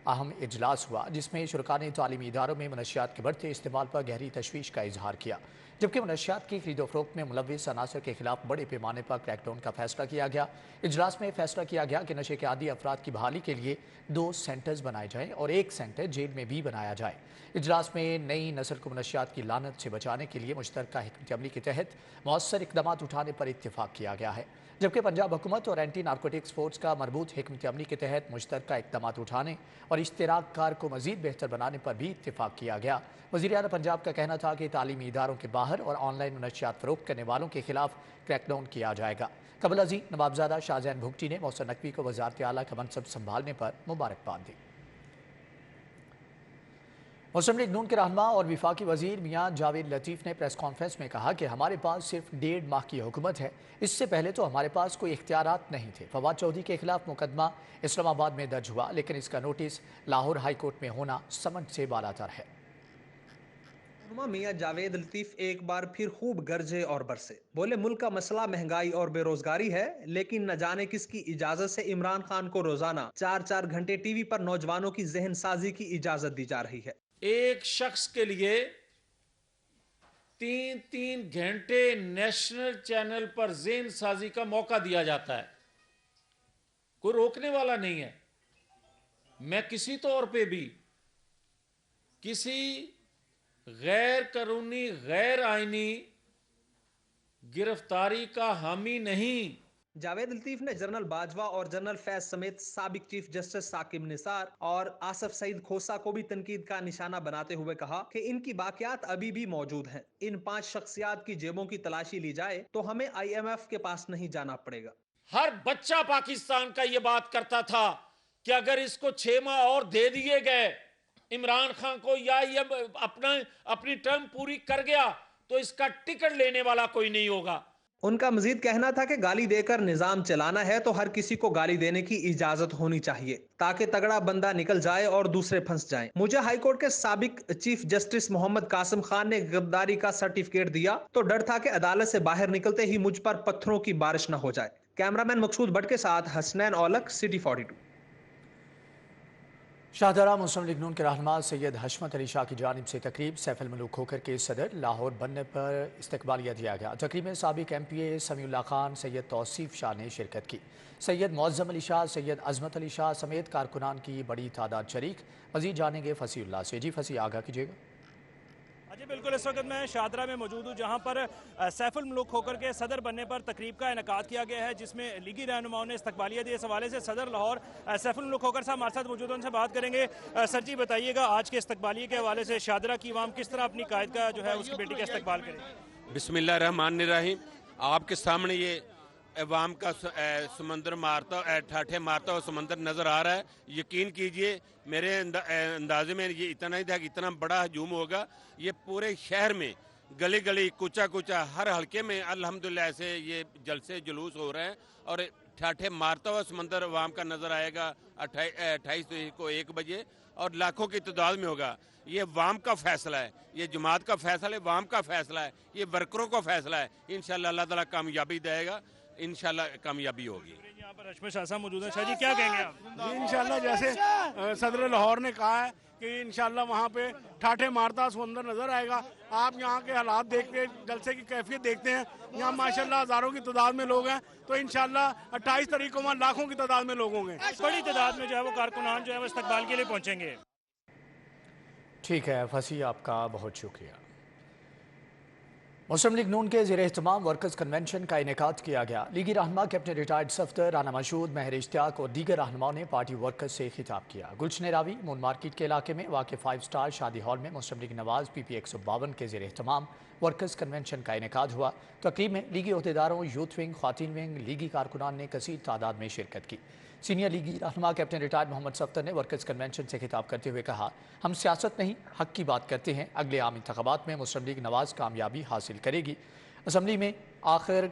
अहम इजलास हुआ, जिसमें शुरका ने तालीमी इदारों में मनशियात के बढ़ते इस्तेमाल पर गहरी तशवीश का इजहार किया। जबकि मनशियात की खरीदो फरोख्त में मुलविस अनासर के खिलाफ बड़े पैमाने पर क्रैकडाउन का फैसला किया गया। इजलास में फैसला किया गया कि नशे के आदी अफराद की बहाली के लिए 2 सेंटर्स बनाए जाएं और 1 सेंटर जेल में भी बनाया जाए। इजलास में नई नस्ल को मनशियात की लानत से बचाने के लिए मुश्तरका हिकमत अमली के तहत मौसर इकदाम उठाने पर इत्तेफाक किया गया है। जबकि पंजाब हुकूमत और एंटी नारकोटिक्स फोर्स का मरबूत हिकमत अमली के तहत मुश्तरका इकदाम उठाने और इश्तराक कार को मजीद बेहतर बनाने पर भी इत्तेफाक किया गया। वज़ीर आला पंजाब का कहना था कि तालीमी इदारों के बाहर और ऑनलाइन मनशियात फरोख्त करने वालों के खिलाफ क्रैकडाउन किया जाएगा। कबल अज़ीं नवाबजादा शाहजैन भुगटी ने मौसर नकवी को वज़ारत आला का मनसब संभालने पर मुबारकबाद दी। मुस्लिम लीग नून के रहनुमा और विफाकी वजीर मियाँ जावेद लतीफ़ ने प्रेस कॉन्फ्रेंस में कहा कि हमारे पास सिर्फ 1.5 माह की हुकूमत है, इससे पहले तो हमारे पास कोई इख्तियारात नहीं थे। फवाद चौधरी के खिलाफ मुकदमा इस्लामाबाद में दर्ज हुआ, लेकिन इसका नोटिस लाहौर हाई कोर्ट में होना समझ से बालातर है। मियाँ जावेद लतीफ़ एक बार फिर खूब गरजे और बरसे, बोले मुल्क का मसला महंगाई और बेरोजगारी है, लेकिन न जाने किसकी इजाजत से इमरान खान को रोजाना 4-4 घंटे टीवी पर नौजवानों की जहन साजी की इजाजत दी जा रही है। एक शख्स के लिए 3-3 घंटे नेशनल चैनल पर ज़हन साजी का मौका दिया जाता है, कोई रोकने वाला नहीं है। मैं किसी तौर पे भी किसी गैर कानूनी गैर आईनी गिरफ्तारी का हामी नहीं। जावेद लतीफ ने जनरल बाजवा और जनरल फैज समेत साबिक चीफ जस्टिस साकिब निसार और आसफ सईद खोसा को भी तनकीद का निशाना बनाते हुए कहा कि इनकी बाकियात अभी भी मौजूद हैं। इन 5 शख्सियात की जेबों की तलाशी ली जाए तो हमें IMF के पास नहीं जाना पड़ेगा। हर बच्चा पाकिस्तान का ये बात करता था कि अगर इसको 6 माह और दे दिए गए इमरान खान को, या ये अपनी टर्म पूरी कर गया, तो इसका टिकट लेने वाला कोई नहीं होगा। उनका मजीद कहना था कि गाली देकर निजाम चलाना है तो हर किसी को गाली देने की इजाजत होनी चाहिए, ताकि तगड़ा बंदा निकल जाए और दूसरे फंस जाएं। मुझे हाईकोर्ट के साबिक चीफ जस्टिस मोहम्मद कासिम खान ने गिरफ्तारी का सर्टिफिकेट दिया तो डर था कि अदालत से बाहर निकलते ही मुझ पर पत्थरों की बारिश न हो जाए। कैमरामैन मकसूद भट्ट के साथ हसनैन औलक, सिटी 42। शाहदरा मुस्लिम लीग नून के रहनुमा सैयद हशमत अली शाह की जानिब से तकरीब सैफुल मलूक खोखर के सदर लाहौर बनने पर इस्तकबालिया दिया गया। तकरीब में साबिक MPA समीउल्लाह खान, सैयद तौसीफ शाह ने शिरकत की। सैयद मुअज़्ज़म अली शाह, सैयद अज़मत अली शाह समेत कारकुनान की बड़ी तादाद शरीक। मज़ीद जानेंगे फसीउल्लाह से। जी फसी, आगाह कीजिएगा। जी बिल्कुल, इस वक्त मैं शाहदरा में मौजूद हूँ, जहाँ पर सैफुल मलूक खोखर के सदर बनने पर तकरीब का इनेकाद किया गया है, जिसमें लीगी रहनुमाओं ने इस्तकबालिया दी। इस हवाले से सदर लाहौर सैफुल मलूक खोखर साहब हमारे साथ मौजूद हैं, उनसे बात करेंगे। सर जी बताइएगा, आज के इस्तकबालिया के हवाले से शाहदरा की आवाम किस तरह अपनी कायद का जो है उसकी बेटी का इस्तकबाल करेगी? बिस्मिल्लाहिर्रहमानिर्रहीम। आपके सामने ये अवाम का समंदर मारता ठाठे मारता हुआ समंदर नज़र आ रहा है। यकीन कीजिए मेरे अंदाजे में ये इतना ही था कि इतना बड़ा हजूम होगा। ये पूरे शहर में गली गली कूचा कूचा हर हल्के में अल्हम्दुलिल्लाह ऐसे ये जलसे जुलूस हो रहे हैं और ठाठे मारता हुआ समंदर अवाम का नज़र आएगा 28 को 1 बजे और लाखों की तादाद में होगा। ये वाम का फैसला है, ये जमात का फैसला है, वाम का फैसला है, ये वर्करों का फैसला है। इंशाल्लाह अल्लाह ताला कामयाबी देगा, इंशाल्लाह कामयाबी होगी। यहाँ पर हशमत शाह साहब मौजूद हैं। शाह जी क्या कहेंगे आप? इंशाल्लाह जैसे सदर लाहौर ने कहा है कि इंशाल्लाह वहाँ पे ठाठे मारता समंदर नजर आएगा। आप यहाँ के हालात देखते हैं, जलसे की कैफियत देखते हैं, यहाँ माशाल्लाह हजारों की तादाद में लोग हैं, तो इंशाल्लाह 28 तारीख को वहाँ लाखों की तादाद में लोग होंगे। बड़ी तादाद में जो है वो कारकुनान जो है वो इस्तकबाल के लिए पहुँचेंगे। ठीक है फसी, आपका बहुत शुक्रिया। मुस्लिम लीग नून के ज़ेर एहतमाम वर्कर्स कन्वेंशन का इनेकाद किया गया। लीगी रहनुमा कैप्टन रिटायर्ड सफदर राना मशहूद, महर इश्तियाक और दीगर रहनुमाओं ने पार्टी वर्कर्स से खिताब किया। गुलशन रावी मून मार्केट के इलाके में वाक़ 5 स्टार शादी हॉल में मुस्लिम लीग नवाज PP 152 के ज़ेर एहतमाम वर्कर्स कन्वेंशन का इनेकाद हुआ। तकरीब में लीगी अहदेदारों, यूथ विंग, ख्वातीन विंग, लीगी कारकुनान ने कसीर तादाद में शिरकत की। सीनियर लीगी रहनुमा कैप्टन रिटायर्ड मोहम्मद सफ्तर ने वर्कर्स कन्वेंशन से खिताब करते हुए कहा, हम सियासत नहीं हक की बात करते हैं। अगले आम इंतखाबात में मुस्लिम लीग नवाज कामयाबी हासिल करेगी। असम्बली में आकर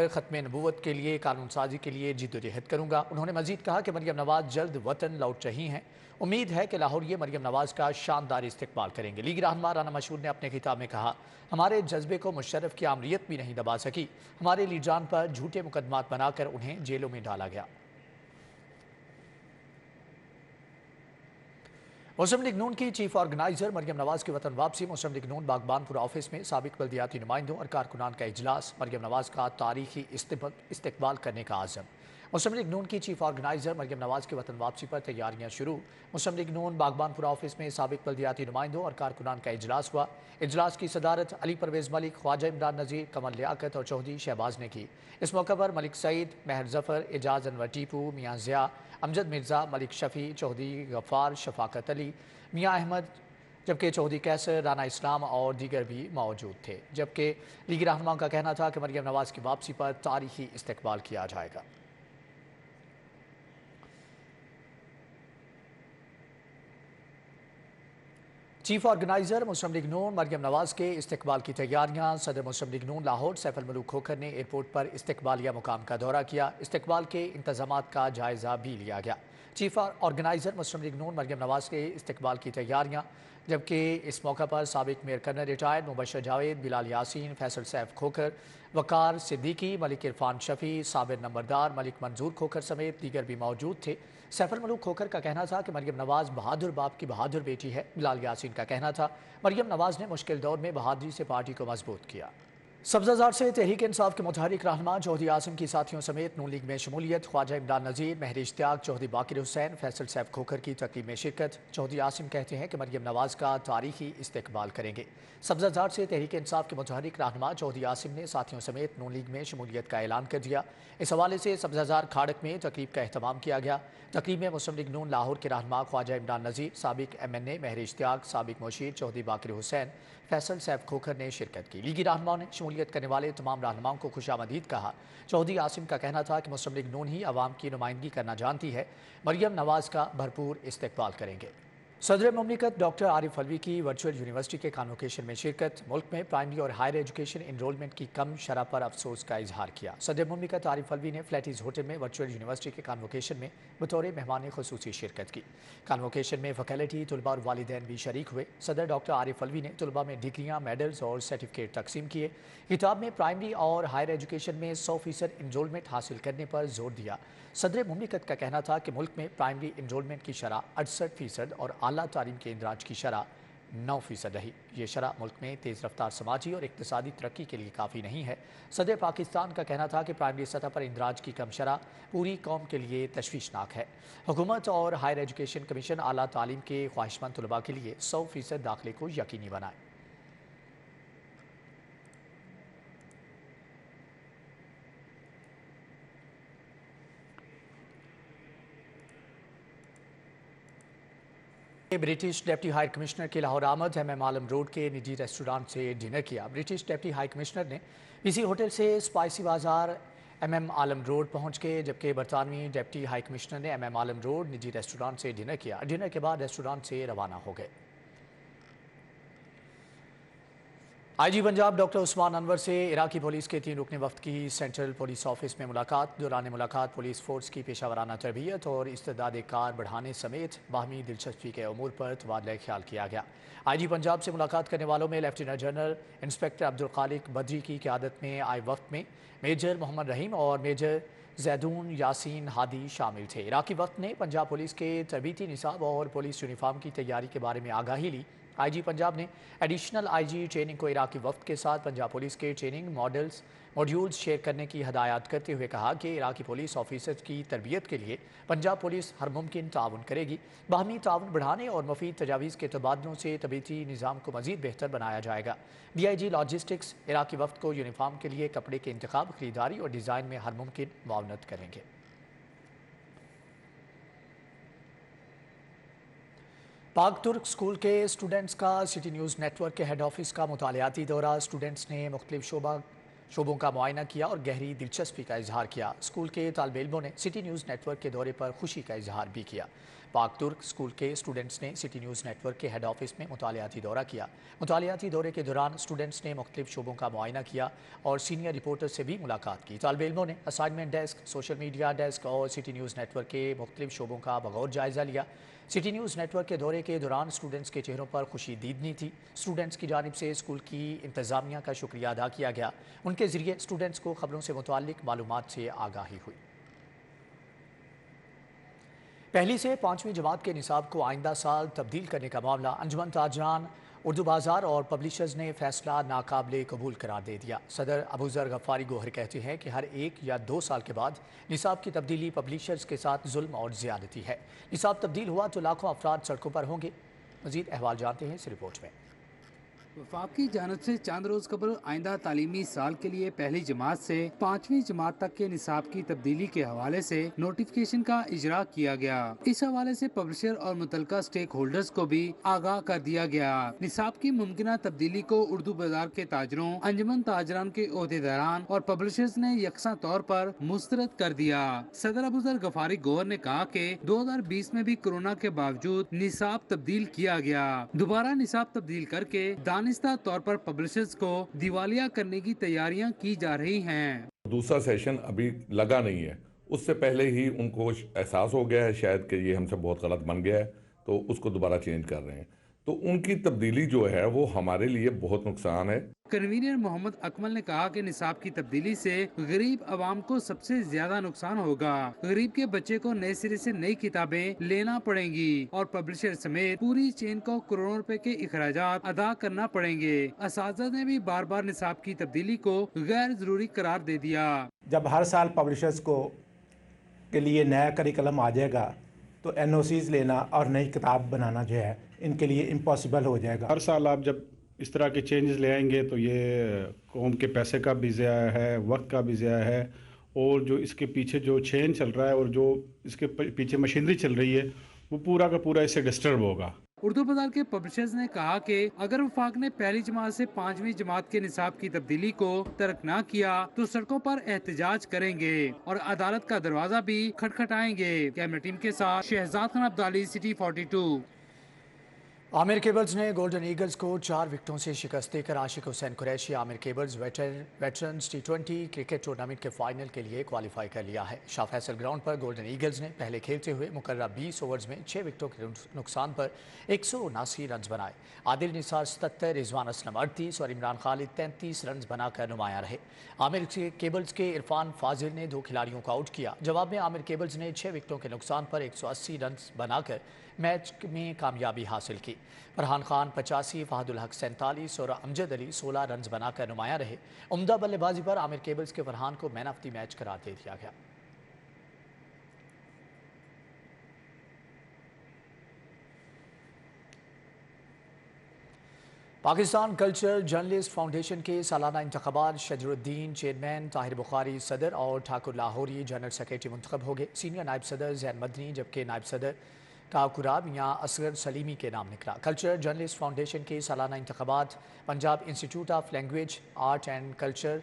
ख़त्म नबूवत के लिए कानून साजी के लिए जिद्दोजहद करूँगा। उन्होंने मजीद कहा कि मरियम नवाज जल्द वतन लौट रही हैं। उम्मीद है कि लाहौर ये मरियम नवाज का शानदार इस्तकबाल करेंगे। लीगी रहनुमा राना मशहूद ने अपने खिताब में कहा, हमारे जज्बे को मुशर्रफ की आमरीत भी नहीं दबा सकी। हमारे लीडरान पर झूठे मुकदमात बनाकर उन्हें जेलों में डाला गया। मुस्लिम लीग नून की चीफ ऑर्गेनाइजर मरियम नवाज की वतन वापसी। मुस्लिम लीग नून बागबानपुर ऑफिस में साबिक बल्दियाती नुमाइंदों और कारकुनान का इजलास। मरियम नवाज का तारीखी इस्तकबाल करने का आज़म। मुस्लिम लीग नून की चीफ ऑर्गेनाइजर मरियम नवाज की वतन वापसी पर तैयारियां शुरू। मुस्लिम लीग नून बागबानपुर ऑफिस में साबिक बल्दियाती नुमाइंदों और कारकुनान का इजलास हुआ। इजलास की सदारत अली परवेज़ मलिक, ख्वाजा इमरान नज़ीर, कमर लियाकत और चौधरी शहबाज ने की। इस मौके पर मलिक सईद, महर जफर, एजाज अनवर टीपू, मियाँ ज़िया, अमजद मिर्ज़ा, मलिक शफ़ी, चौधरी गफ़ार, शफाकत अली, मियाँ अहमद, जबकि चौधरी कैसर, राना इस्लाम और दीगर भी मौजूद थे। जबकि लीगी रहनुमाओं का कहना था कि मरियम नवाज की वापसी पर तारीखी इस्तकबाल किया जाएगा। चीफ ऑर्गेनाइजर मुस्लिम लीग नून मरियम नवाज के इस्तकबाल की तैयारियां। सदर मुस्लिम लीग नून लाहौर सैफ अल-मलूक खोखर ने एयरपोर्ट पर इस्तकबालिया मुकाम का दौरा किया। इस्तकबाल के इंतजामात का जायजा भी लिया गया। चीफ ऑर्गेनाइजर मुस्लिम लीग नून मरियम नवाज के इस्तकबाल की तैयारियां, जबकि इस मौका पर साबिक mayor colonel retired Mubashir Javed, Bilal Yasin, Faisal Saif Khokhar, Waqar Siddiqui, Malik Irfan Shafi, Sabir नंबरदार, मलिक मंजूर खोखर समेत दीगर भी मौजूद थे। सैफ अल-मलूक खोखर का कहना था कि मरियम नवाज बहादुर बाप की बहादुर बेटी है। बिलाल यासीन का कहना था मरियम नवाज ने मुश्किल दौर में बहादुरी से पार्टी को मजबूत किया। सब्जाजार से तहरीक इंसाफ के मुतहरिक रहनुमा चौधरी आसिम की साथियों समेत नून लीग में शमूलियत। ख्वाजा इमरान नज़ीर, महर इश्तियाक, चौधरी बाकिर हुसैन, फैसल सैफ खोखर की तकरीब में शिरकत। चौधरी आसिम कहते हैं कि मरियम नवाज का तारीखी इस्तकबाल करेंगे। सब्जाजार से तहरीक इंसाफ के मुतहरिक रहनुमा चौधरी आसिम ने साथियों समेत नून लीग में शमूलियत का ऐलान कर दिया। इस हवाले से सब्जाजार खाड़क में तकरीब का अहतमाम किया गया। तकरीब में मुस्लिम लीग नून लाहौर के रहनुमा ख्वाजा इमरान नज़ीर, साबिक MNA महर इश्तियाक, साबिक मुशीर चौधरी बाकिर हुसैन, फैसल सैफ खोखर ने शिरकत की। लीगी रहनुमाओं ने शमूलियत करने वाले तमाम रहनुमाओं को खुशामदीद कहा। चौधरी आसिम का कहना था कि मुस्लिम लीग नून ही अवाम की नुमाइंदगी करना जानती है। मरियम नवाज का भरपूर इस्तकबाल करेंगे। सदर मुमलिकत डॉक्टर आरिफ अलवी की वर्चुअल यूनिवर्सिटी के कन्वोकेशन में शिरकत। मुल्क में प्राइमरी और हायर एजुकेशन इनरोलमेंट की कम शरह पर अफसोस का इजहार किया। सदर मुमलिकत आरिफ अलवी ने फ्लैटीज होटल में वर्चुअल यूनिवर्सिटी के कन्वोकेशन में बतौर मेहमान खुसूसी शिरकत की। कन्वोकेशन में फैकल्टी, तलबा और वालिदैन भी शरीक हुए। सदर डॉक्टर आरिफ अलवी ने तलबा में डिग्रियाँ, मेडल्स और सर्टिफिकेट तकसीम किए। किताब में प्राइमरी और हायर एजुकेशन में 100% इनरोलमेंट हासिल करने पर जोर दिया। सदर मुमलिकत का कहना था कि मुल्क में प्राइमरी इनरोलमेंट की शरह 68% और आला तालीम के इंदराज की शरह 9% रही। ये शरह मुल्क में तेज़ रफ्तार समाजी और इक़्तिसादी तरक्की के लिए काफ़ी नहीं है। सदर पाकिस्तान का कहना था कि प्राइमरी सतह पर इंदराज की कम शरह पूरी कौम के लिए तशवीशनाक है। हुकूमत और हायर एजुकेशन कमीशन आला तालीम के ख्वाहिशमंद तलबा के लिए 100% दाखिले को यकीनी बनाए। ब्रिटिश डिप्टी हाई कमिश्नर के लाहौर आमद। MM आलम रोड के निजी रेस्टोरेंट से डिनर किया। ब्रिटिश डिप्टी हाई कमिश्नर ने इसी होटल से स्पाइसी बाजार MM आलम रोड पहुंच के, जबकि बरतानवी डिप्टी हाई कमिश्नर ने MM आलम रोड निजी रेस्टोरेंट से डिनर किया। डिनर के बाद रेस्टोरेंट से रवाना हो गए। IG पंजाब डॉक्टर उस्मान अनवर से इराकी पुलिस के 3 रुकने वफ्द की सेंट्रल पुलिस ऑफिस में मुलाकात। दौरान मुलाकात पुलिस फोर्स की पेशावराना तरबियत और इस्तेदाद कार बढ़ाने समेत बाहमी दिलचस्पी के अमूर पर तबादला ख्याल किया गया। IG पंजाब से मुलाकात करने वालों में लेफ्टिनेंट जनरल इंस्पेक्टर अब्दुल खालिक बद्री की क़यादत में आए वफ्द में मेजर मोहम्मद रहीम और मेजर जैदून यासीन हादी शामिल थे। इराकी वफ्द ने पंजाब पुलिस के तरबीती निसाब और पुलिस यूनिफॉर्म की तैयारी के बारे में आगाही ली। IG पंजाब ने एडिशनल IG ट्रेनिंग को इराकी वफ्द के साथ पंजाब पुलिस के ट्रेनिंग मॉड्यूल्स शेयर करने की हदायत करते हुए कहा कि इराकी पुलिस ऑफिसर्स की तरबियत के लिए पंजाब पुलिस हर मुमकिन ताउन करेगी। बाहमी ताउन बढ़ाने और मुफीद तजावीज़ के तबादलों से तबीती निज़ाम को मज़ीद बेहतर बनाया जाएगा। DIG लॉजिस्टिक्स इराकी वफ्द को यूनिफॉर्म के लिए कपड़े के इंतखाब, खरीदारी और डिज़ाइन में हर मुमकिन मुआवनत करेंगे। पाक तुर्क स्कूल के स्टूडेंट्स का सिटी न्यूज़ नेटवर्क के हेड ऑफिस का मुतालियाती दौरा। स्टूडेंट्स ने मुख्तलिफ शोबों का मुआयना किया और गहरी दिलचस्पी का इजहार किया। स्कूल के तालिबे इल्मों ने सिटी न्यूज़ नेटवर्क के दौरे पर खुशी का इजहार भी किया। पाक तुर्क स्कूल के स्टूडेंट्स ने सिटी न्यूज़ नेटवर्क के हेड ऑफिस में मुतालियाती दौरा किया। मुतालियाती दौरे के दौरान स्टूडेंट्स ने मुख्तलिफ शोबों का मुआयना किया और सीनियर रिपोर्टर से भी मुलाकात की। तालिबे इल्मों ने assignment desk, social media desk और सिटी न्यूज़ नेटवर्क के मुख्तलिफ शोबों का बगौर जायज़ा लिया। सिटी न्यूज़ नेटवर्क के दौरे के दौरान स्टूडेंट्स के चेहरों पर खुशी दीदनी थी। स्टूडेंट्स की जानिब से स्कूल की इंतज़ामिया का शुक्रिया अदा किया गया। उनके ज़रिए स्टूडेंट्स को खबरों से मुताल्लिक़ मालूमात से आगाही हुई। पहली से 5वीं जमात के निसाब को आइंदा साल तब्दील करने का मामला अंजुमन ताजरान, उर्दू बाजार और पब्लिशर्स ने फैसला नाकाबिले कबूल करार दे दिया। सदर अबूजर गफ्फारी गोहर कहते हैं कि हर 1 या 2 साल के बाद निसाब की तब्दीली पब्लिशर्स के साथ जुल्म और ज़्यादती है। निसाब तब्दील हुआ तो लाखों अफराद सड़कों पर होंगे। मज़ीद अहवाल जानते हैं इस रिपोर्ट में। वफाक की जानब से चंद रोज कबल आइंदा तालीमी साल के लिए पहली जमात से 5वीं जमात तक के निसाब की तब्दीली के हवाले से नोटिफिकेशन का इजरा किया गया। इस हवाले से पब्लिशर और मुतलका स्टेक होल्डर्स को भी आगाह कर दिया गया। निसाब की मुमकिन तब्दीली को उर्दू बाजार के ताजरों, अंजुमन ताजरान के ओहदेदारान और पब्लिशर्स ने यकसा तौर पर मुस्तरद कर दिया। सदर अबूजर गफ्फारी गोहर ने कहा कि 2020 में भी कोरोना के बावजूद निसाब तब्दील किया गया। दोबारा निसाब तब्दील करके दानिस्ता तौर पर पब्लिशर्स को दिवालिया करने की तैयारियां की जा रही हैं। दूसरा सेशन अभी लगा नहीं है, उससे पहले ही उनको एहसास हो गया है शायद कि ये हमसे बहुत गलत बन गया है, तो उसको दोबारा चेंज कर रहे हैं। तो उनकी तब्दीली जो है वो हमारे लिए बहुत नुकसान है। कन्वीनर मोहम्मद अकमल ने कहा कि निसाब की तब्दीली से गरीब आवाम को सबसे ज्यादा नुकसान होगा। गरीब के बच्चे को नए सिरे से नई किताबें लेना पड़ेंगी और पब्लिशर समेत पूरी चेन को करोड़ों रुपए के अखराजात अदा करना पड़ेंगे। असातिज़ा ने भी बार बार निसाब की तब्दीली को गैर जरूरी करार दे दिया। जब हर साल पब्लिशर्स को के लिए नया करिकुलम आ जाएगा तो NOCs लेना और नई किताब बनाना जो है इनके लिए इम्पॉसिबल हो जाएगा। हर साल आप जब इस तरह के चेंजेस ले आएंगे तो ये कौम के पैसे का भी ज़ाया है, वक्त का भी ज़ाया है, और जो इसके पीछे जो चेन चल रहा है और जो इसके पीछे मशीनरी चल रही है वो पूरा का पूरा इससे डिस्टर्ब होगा। उर्दू बाजार के पब्लिशर्स ने कहा कि अगर वफाक ने पहली जमात से 5वीं जमात के निसाब की तब्दीली को तर्क न किया तो सड़कों पर एहतजाज करेंगे और अदालत का दरवाजा भी खटखटाएंगे। कैमरा टीम के साथ शहजाद खान अब्दाली, सिटी 42। आमिर केबल्स ने गोल्डन ईगल्स को 4 विकेटों से शिकस्त देकर Ashiq Hussain Qureshi Amir Cables veterans T20 cricket tournament के फाइनल के लिए क्वालिफाई कर लिया है। शाह फैसल ग्राउंड पर गोल्डन ईगल्स ने पहले खेलते हुए मुकर्रर 20 ओवर्स में 6 विकेटों के नुकसान पर 179 रन बनाए। आदिल निसार 77, रिजवान असलम 38 और इमरान खालिद 33 रन बनाकर नुमाया रहे। आमिर केबल्स के इरफान फाजिल ने 2 खिलाड़ियों को आउट किया। जवाब में आमिर केबल्स ने 6 विकेटों के नुकसान पर 180 रन बनाकर मैच में कामयाबी हासिल की। फरहान खान 85, फहदुल हक 47 और अमजद अली 16 रन बनाकर नुमाया रहे। उम्दा बल्लेबाजी पर आमिर केबल्स के फरहान को मैन ऑफ द मैच करार दे दिया गया। पाकिस्तान कल्चर जर्नलिस्ट फाउंडेशन के सालाना इंतखाबात शजरुद्दीन चेयरमैन, ताहिर बुखारी सदर और ठाकुर लाहौरी जनरल सेक्रेटरी मुंतखब हो गए। सीनियर नायब सदर जैन मदनी जबकि नायब सदर काकुराब या असगर सलीमी के नाम निकला। कल्चर जर्नलिस्ट फाउंडेशन के सालाना इंतखाबात Punjab institute of language, art and culture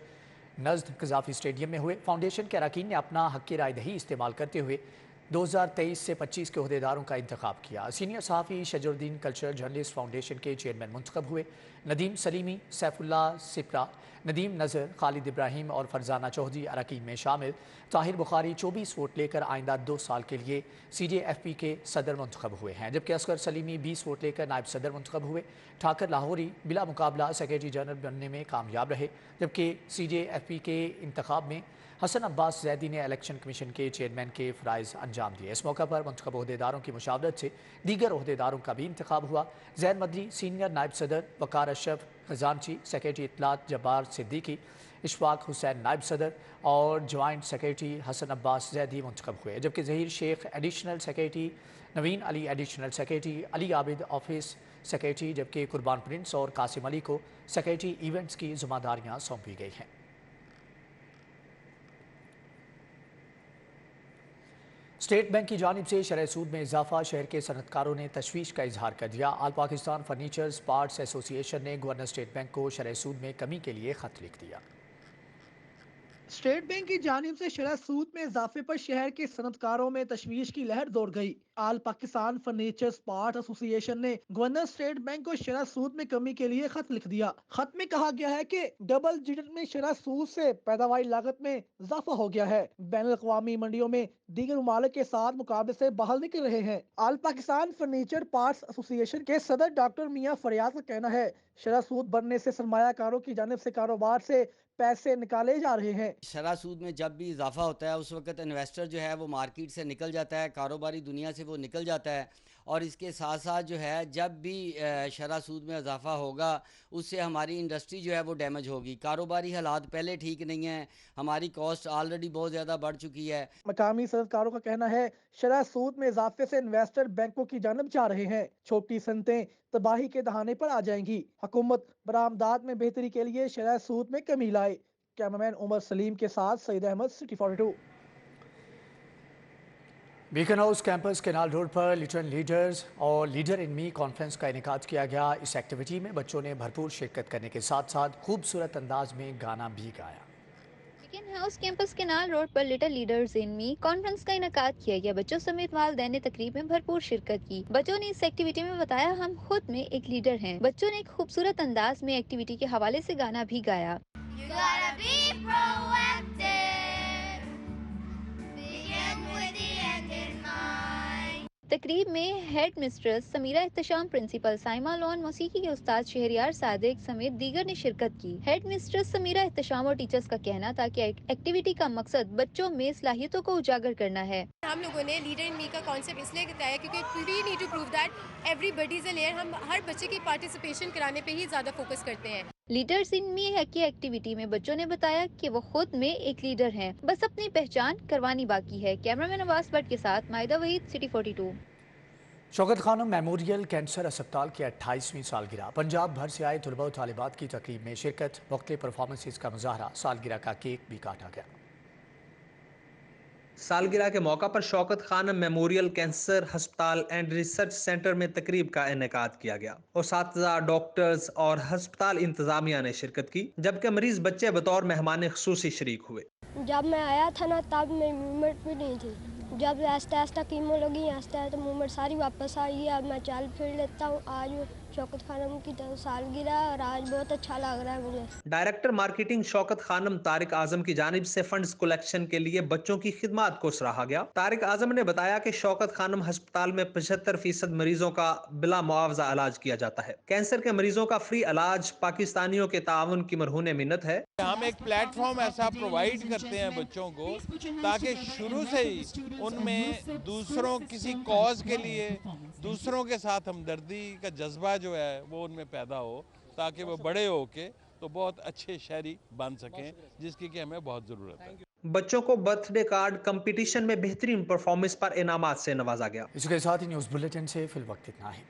नज़द कज़ाफ़ी स्टेडियम में हुए। फाउंडेशन के अरकान ने अपना हक़ राय दही इस्तेमाल करते हुए 2023 से 25 के अहदेदारों का इंतखाब किया। सीनियर सहाफ़ी शजरुद्दीन कल्चर जर्नलिस्ट फाउंडेशन के चेयरमैन मुंतखब हुए। नदीम सलीमी, सैफुल्ला सिपरा, नदीम नज़र, खालिद इब्राहिम और फरजाना चौधरी अरकान में शामिल। ताहिर बुखारी 24 वोट लेकर आइंदा 2 साल के लिए CJFP के सदर मुंतखब हुए हैं, जबकि असगर सलीमी 20 वोट लेकर नायब सदर मुंतखब हुए। ठाकर लाहौरी बिला मुकाबला सेक्रेटरी जनरल बनने में कामयाब रहे, जबकि CJFP के इंतखाब में हसन अब्बास जैदी ने इलेक्शन कमीशन के चेयरमैन के फ़राइज़ अंजाम दिए। इस मौका पर मुंतखब अहदेदारों की मुशावरत से दीगर अहदेदारों का भी इंतखाब हुआ। जैन मदनी सीनियर नायब सदर, वकार अशरफ खजानची सेक्रेटरी इत्तलात, जब्बार सिद्दीकी, इशफाक हुसैन नायब सदर और जॉइंट सेक्रेटरी हसन अब्बास जैदी मुंतखब हुए, जबकि Zaheer Sheikh additional secretary, Naveen Ali additional secretary, Ali Abid office secretary, जबकि कुर्बान प्रिंस और कासिम अली को सेक्रेटरी इवेंट्स की जिम्मेदारियाँ सौंपी गई हैं। स्टेट बैंक की जानिब से शरह सूद में इजाफा शहर के सनतकारों ने तशवीश का इजहार कर दिया। आल पाकिस्तान फर्नीचर्स पार्ट्स एसोसिएशन ने गवर्नर स्टेट बैंक को शरह सूद में कमी के लिए खत लिख दिया। स्टेट बैंक की जानिब से शरह सूद में इजाफे पर शहर के सनतकारों में तशवीश की लहर दौड़ गई। आल पाकिस्तान फर्नीचर्स पार्ट एसोसिएशन ने गवर्नर स्टेट बैंक को शरह सूद में कमी के लिए खत लिख दिया। खत में कहा गया है कि डबल डिजिट में शरह सूद से पैदावारी लागत में इजाफा हो गया है। बैनुल अक़वामी मंडियों में दीगर ममालिक के साथ मुकाबले से बाहर निकल रहे हैं। आल पाकिस्तान फर्नीचर पार्ट्स एसोसिएशन के सदर डॉक्टर मियां फरियाद का कहना है शरह सूद बढ़ने से सरमायाकारों की जानिब से कारोबार से पैसे निकाले जा रहे हैं। शरह सूद में जब भी इजाफा होता है उस वक्त इन्वेस्टर जो है वो मार्केट से निकल जाता है, कारोबारी दुनिया से वो निकल जाता है, और इसके साथ साथ जो है जब भी शरह सूद में इजाफा होगा उससे हमारी इंडस्ट्री जो है वो डैमेज होगी। कारोबारी हालात पहले ठीक नहीं है, हमारी कॉस्ट ऑलरेडी बहुत ज़्यादा बढ़ चुकी है। मकामी सनतकारों का कहना है शरह सूद में इजाफे से इन्वेस्टर बैंकों की जानब जा रहे हैं, छोटी सनतें तबाही के दहाने पर आ जाएंगी। हुकूमत बरामदात में बेहतरी के लिए शरह सूद में कमी लाए। कैमरामैन उमर सलीम के साथ Saeed Ahmad, city 42। Beaconhouse campus canal road पर लिटरल लीडर्स और लीडर इन मी कॉन्फ्रेंस का इनेकाद किया गया। इस एक्टिविटी में बच्चों ने भरपूर शिरकत करने के साथ साथ खूबसूरत अंदाज में गाना भी गाया। Beaconhouse campus canal road पर little leaders in me conference का इनेकाद किया गया। बच्चों समेत वालिदैन ने तकरीब में भरपूर शिरकत की। बच्चों ने इस एक्टिविटी में बताया हम खुद में एक लीडर हैं। बच्चों ने एक खूबसूरत अंदाज में एक्टिविटी के हवाले से गाना भी गाया। तकरीब में headmistress Sameera Ikhtisham, principal Saima Lone, मौसीकी के उस्ताद शहरियार सादिक समेत दीगर ने शिरकत की। हेड मिस्ट्रेस समीरा इख्तिशाम और टीचर्स का कहना था कि एक्टिविटी का मकसद बच्चों में सलाहियतों को उजागर करना है। हम लोगों ने लीडर इन मी का कॉन्सेप्ट इसलिए बताया क्योंकि we need to prove that everybody is a leader. हम हर बच्चे की पार्टिसिपेशन कराने पे ही ज्यादा फोकस करते हैं। लीडर्स इन मी की एक्टिविटी में बच्चों ने बताया कि वो खुद में एक लीडर हैं, बस अपनी पहचान करवानी बाकी है। कैमरामैन अब्बास भट्ट के साथ Mahida Waheed, city 42। Shaukat Khanum memorial cancer अस्पताल की 28वीं सालगिरह। पंजाब भर से आए तलबा और तालिबात की तकरीब में शिरकत, मुख्तलिफ परफॉर्मेंसेस का मुजाहरा, सालगिरह का केक भी काटा गया। सालगिरह के मौका पर शौकत खानम मेमोरियल कैंसर अस्पताल एंड रिसर्च सेंटर में तकरीब का इनेकाद किया गया और साथीज़ा, डॉक्टर्स और अस्पताल इंतजामिया ने शिरकत की, जबकि मरीज बच्चे बतौर मेहमान खुसूसी शरीक हुए। जब मैं आया था ना तब मेरी मूवमेंट भी नहीं थी। जब आहिस्ता आहिस्ता कीमो लगी, आहिस्ता आहिस्ता मूवमेंट सारी वापस आई है। अब मैं चल फिर लेता हूँ। आज शौकत खानम की सालगिरह और आज बहुत अच्छा लग रहा है मुझे। डायरेक्टर मार्केटिंग शौकत खानम तारिक आजम की जानिब से फंड्स कलेक्शन के लिए बच्चों की खिदमत को सराहा गया। तारिक आजम ने बताया कि शौकत खानम अस्पताल में 75% मरीजों का बिला मुआवजा इलाज किया जाता है। कैंसर के मरीजों का फ्री इलाज पाकिस्तानियों के ताउन की मरहून मिन्नत है। हम एक प्लेटफॉर्म ऐसा प्रोवाइड करते हैं बच्चों को ताकि शुरू से ही उनमें दूसरों किसी कॉज के लिए दूसरों के साथ हमदर्दी का जज्बा जो है वो उनमें पैदा हो, ताकि वो बड़े होके तो बहुत अच्छे शहरी बन सकें, जिसकी कि हमें बहुत ज़रूरत है। बच्चों को बर्थडे कार्ड कंपटीशन में बेहतरीन परफॉर्मेंस पर इनामात से नवाजा गया। इसके साथ ही न्यूज़ बुलेटिन से फिल वक्त इतना है।